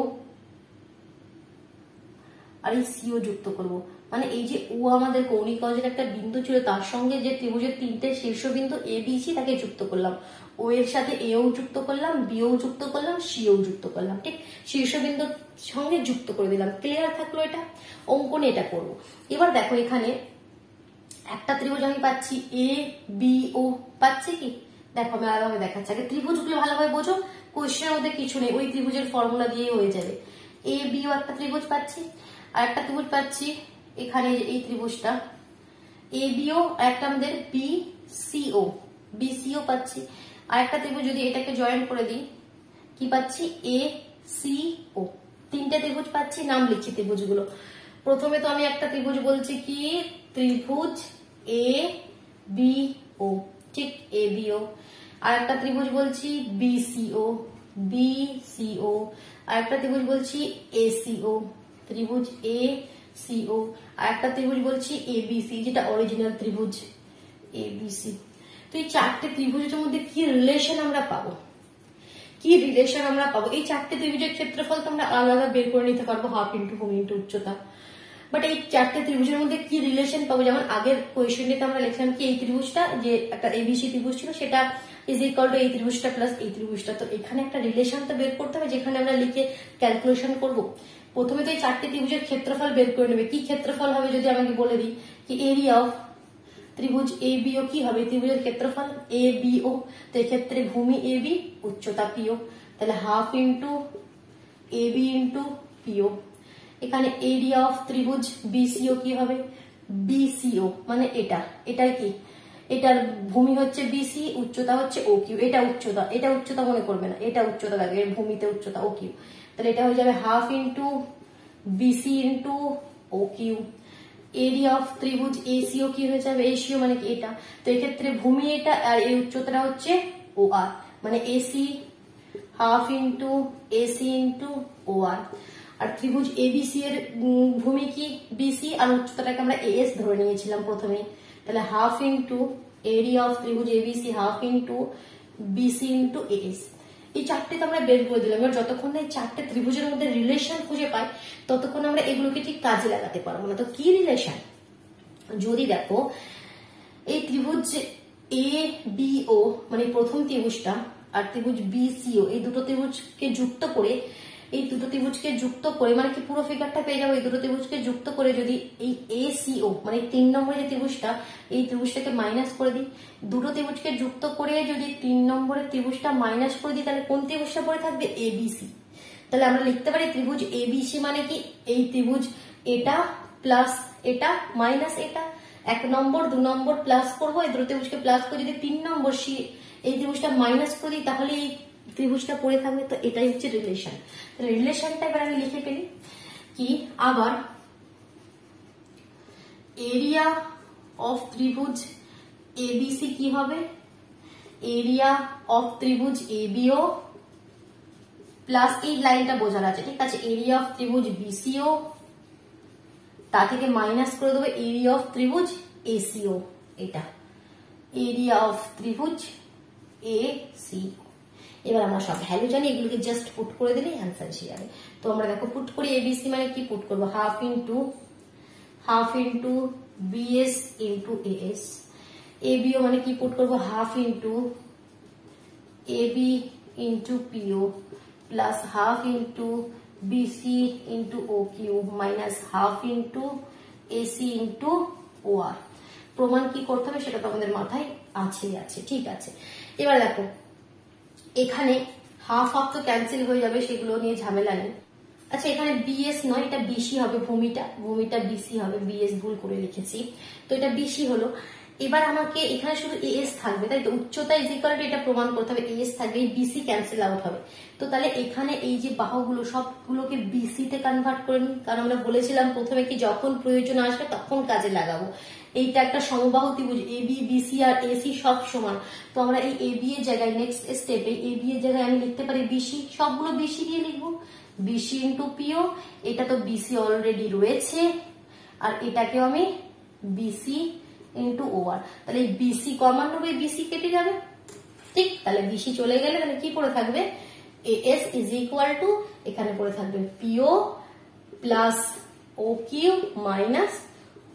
A: আর এই সিও যুক্ত করব। মানে এই যে ও আমাদের কৌণিক অঞ্চলের একটা বিন্দু ছিল, তার সঙ্গে যে ত্রিভুজের তিনটে শীর্ষবিন্দু এ বি সি তাকে যুক্ত করলাম, ও এর সাথে এও যুক্ত করলাম, বিও যুক্ত করলাম, সিও যুক্ত করলাম, ঠিক। শীর্ষবিন্দুর সঙ্গে যুক্ত করে দিলাম, ক্লিয়ার থাকলো এটা। অঙ্কনে এটা করব। এবার দেখো এখানে একটা ত্রিভুজ আমি পাচ্ছি এ বি ও, পাচ্ছি কি, দেখো আমি আলাদাভাবে দেখাচ্ছি, আগে ত্রিভুজগুলো ভালোভাবে বোঝো, কোয়েশ্চেনের মধ্যে কিছু নেই, ওই ত্রিভুজের ফর্মুলা দিয়ে হয়ে যাবে। এ বি ও একটা ত্রিভুজ পাচ্ছি, আর একটা ত্রিভুজ পাচ্ছি এখানে এই ত্রিভুজটা এ বি ও, একটা আমাদের বি সি ও, বি সি ও পাচ্ছি। আর একটা ত্রিভুজ যদি এটাকে জয়েন করে দিই, কি পাচ্ছি, এ সি ও। তিনটে ত্রিভুজ পাচ্ছি, নাম লিখছি ত্রিভুজগুলো। প্রথমে তো আমি একটা ত্রিভুজ বলছি কি, ত্রিভুজ এ বি ও, ঠিক, এ বি ও। আর একটা ত্রিভুজ বলছি বি সি ও, বি সি ও। আর একটা ত্রিভুজ বলছি এ সি ও, ত্রিভুজ এ সি ও। আর একটা ত্রিভুজ বলছি এ বি সি, যেটা অরিজিনাল ত্রিভুজ এ বি সি। তো এই চারটে ত্রিভুজের মধ্যে কি রিলেশন আমরা পাবো, কি রিলেশন আমরা পাবো, এই চারটে ত্রিভুজের ক্ষেত্রফল তো আমরা আলাদা বের করে নিতে পারবো, হাফ ইন্টু ভূমি ইন্টু উচ্চতা। বাট এই চারটে ত্রিভুজের মধ্যে কি রিলেশন পাবো, যেমন আগের কোয়েশ্চেনটিতে আমরা লিখলাম কি এই ত্রিভুজটা যে একটা এবিসি ত্রিভুজ ছিল সেটা ইজ ইকুয়াল টু এই ত্রিভুজটা প্লাস এই ত্রিভুজটা। তো এখানে একটা রিলেশন তো বের করতে হবে, যেখানে আমরা লিখে ক্যালকুলেশন করব। প্রথমে তো এই চারটে ত্রিভুজের ক্ষেত্রফল বের করে নেবে। কি ক্ষেত্রফল হবে যদি আমাকে বলে দিই কি, এরিয়া অফ ত্রিভুজ এ বিও কি হবে, ত্রিভুজের ক্ষেত্রফল এ বিও। তো এক্ষেত্রে ভূমি এ বি, উচ্চতা পিও, তাহলে half into A B into পিও। এখানে এরিয়া অফ ত্রিভুজ বিসিও কি হবে, বিসিও মানে এটার কি, এটার ভূমি হচ্ছে বিসি, উচ্চতা হচ্ছে ও কিউ। এটা উচ্চতা মনে করবে না, এটা উচ্চতা লাগবে, ভূমিতে উচ্চতা ও কিউ। তাহলে এটা হয়ে যাবে half into BC into O Q. Area of ত্রিভুজ এসিও কি হয়ে যাবে, এসিও মানে কি এটা। তো এক্ষেত্রে ভূমি এটা আর এই উচ্চতাটা হচ্ছে ও আর, মানে AC half into AC into O R. আর ত্রিভুজ এবিসি এর ভূমি কি বিসি, আর উচ্চতাটাকে আমরা এস ধরে নিয়েছিলাম প্রথমে। তাহলে হাফ ইন্টু এরিয়া অফ ত্রিভুজ ABC half into BC into S. এই চারটে তো আমরা বের করে দিলাম। এবার যতক্ষণ না এই চারটে ত্রিভুজের মধ্যে রিলেশন খুঁজে পাই ততক্ষণ আমরা এগুলোকে ঠিক কাজে লাগাতে পারবো না। তো কি রিলেশন? যদি দেখো এই ত্রিভুজ এ বি ও মানে প্রথম ত্রিভুজটা আর ত্রিভুজ বি সি ও এই দুটো ত্রিভুজকে যুক্ত করে মানে কি পুরো ফিগারটা পেয়ে যাবো। এই দুটো ত্রিভুজকে যুক্ত করে যদি এই এ সি ও মানে 3 নম্বরের যে ত্রিভুজটা এই ত্রিভুজটাকে মাইনাস করে দিই, দুটো ত্রিভুজকে যুক্ত করে যদি 3 নম্বরের ত্রিভুজটা মাইনাস করে দিই তাহলে কোন ত্রিভুজটা পড়ে থাকবে? এবিসি। তাহলে আমরা লিখতে পারি ত্রিভুজ এবিসি মানে কি এই ত্রিভুজ এটা প্লাস এটা মাইনাস এটা। 1 নম্বর 2 নম্বর প্লাস করবো, এই দুটো ত্রিভুজকে প্লাস করে যদি 3 নম্বর এই ত্রিভুজটা মাইনাস করে দিই তাহলে এই ত্রিভুজটা পড়ে থাকবে। তো এটাই হচ্ছে রিলেশন। রিলেশনটা এবার আমি লিখে ফেলি কি, আবার এরিয়া অফ ত্রিভুজ এবিসি কি হবে? এরিয়া অফ ত্রিভুজ এবিও প্লাস এই লাইনটা বোঝার আছে, ঠিক আছে, এরিয়া অফ ত্রিভুজ বিসিও, তা থেকে মাইনাস করে দেবো এরিয়া অফ ত্রিভুজ এসিও। এটা এরিয়া অফ ত্রিভুজ এসিও। এবার আমরা সব ভ্যালু জানি, এগুলোকে জাস্ট পুট করে দিলে অ্যান্সার এসে যাবে। তো আমরা দেখো পুট করি, এবিসি মানে কি পুট করবো? Half into BS into AS. ABO মানে কি পুট করবো? Half into AB into PO plus half into BC into O Q minus half into AC into O R. প্রমাণ কি করতে হবে সেটা তো আমাদের মাথায় আছে, ঠিক আছে। এবার দেখো এখানে হাফ তো ক্যান্সেল হয়ে যাবে, সেগুলো নিয়ে ঝামেলা নেই। আচ্ছা এখানে বিএস নয়, এটা বিসি হবে, ভূমিটা বিসি হবে, বিএস ভুল করে লিখেছি, তো এটা বিসি হলো। এবার আমাকে এখানে শুধু এএস থাকবে, তাই তো উচ্চতা ইজ ইকুয়াল টু এটা প্রমাণ করতে হবে, এএস থাকবে, এই বিসি ক্যান্সেল আউট হবে। তো তাহলে এখানে এই যে বাহুগুলো সবগুলোকে বিসি তে কনভার্ট করে নিই, কারণ আমরা বলেছিলাম প্রথমে কি যখন প্রয়োজন আসবে তখন কাজে লাগাবো। এইটা একটা সমবাহু ত্রিভুজ, এবি বিসি আর এসি সব সমান। তো আমরা এই এবি এর জায়গায় নেক্সট স্টেপে এবি এর জায়গায় আমি লিখতে পারি বিসি, সবগুলো বিসি দিয়ে লিখবো, বিসি ইন্টু পিও। এটা তো বিসি অলরেডি রয়েছে, আর এটাকেও আমি বিসি ইন্টু ওআর। তাহলে এই বিসি কমন নেবে, বিসি কেটে যাবে, ঠিক। তাহলে বিসি চলে গেলে তাহলে কি পড়ে থাকবে? এএস ইজ ইকুয়াল টু এখানে পড়ে থাকবে PO plus O Q minus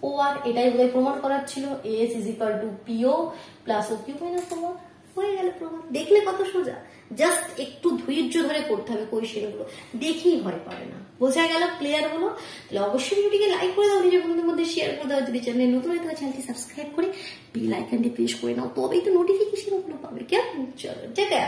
A: O R. এটাই বোধহয় প্রমাণ করার ছিল, AS is equal to PO plus O Q minus O R. হয়ে গেল প্রমাণ। দেখলে কত সোজা, জাস্ট একটু ধৈর্য ধরে করতে হবে কোয়েশ্চেন গুলো, দেখেই ভয় পাবে না। বোঝা গেল? ক্লিয়ার হলো? তাহলে অবশ্যই ভিডিওটিকে লাইক করে দাও, নিজের বন্ধুদের মধ্যে শেয়ার করে দাও। যদি চ্যানেলে নতুন হয়ে থাকে চ্যানেলটি সাবস্ক্রাইব করে বেল আইকনটি প্রেস করে নাও, তবেই তো নোটিফিকেশন গুলো পাবে। কেমন? চলো টাটা।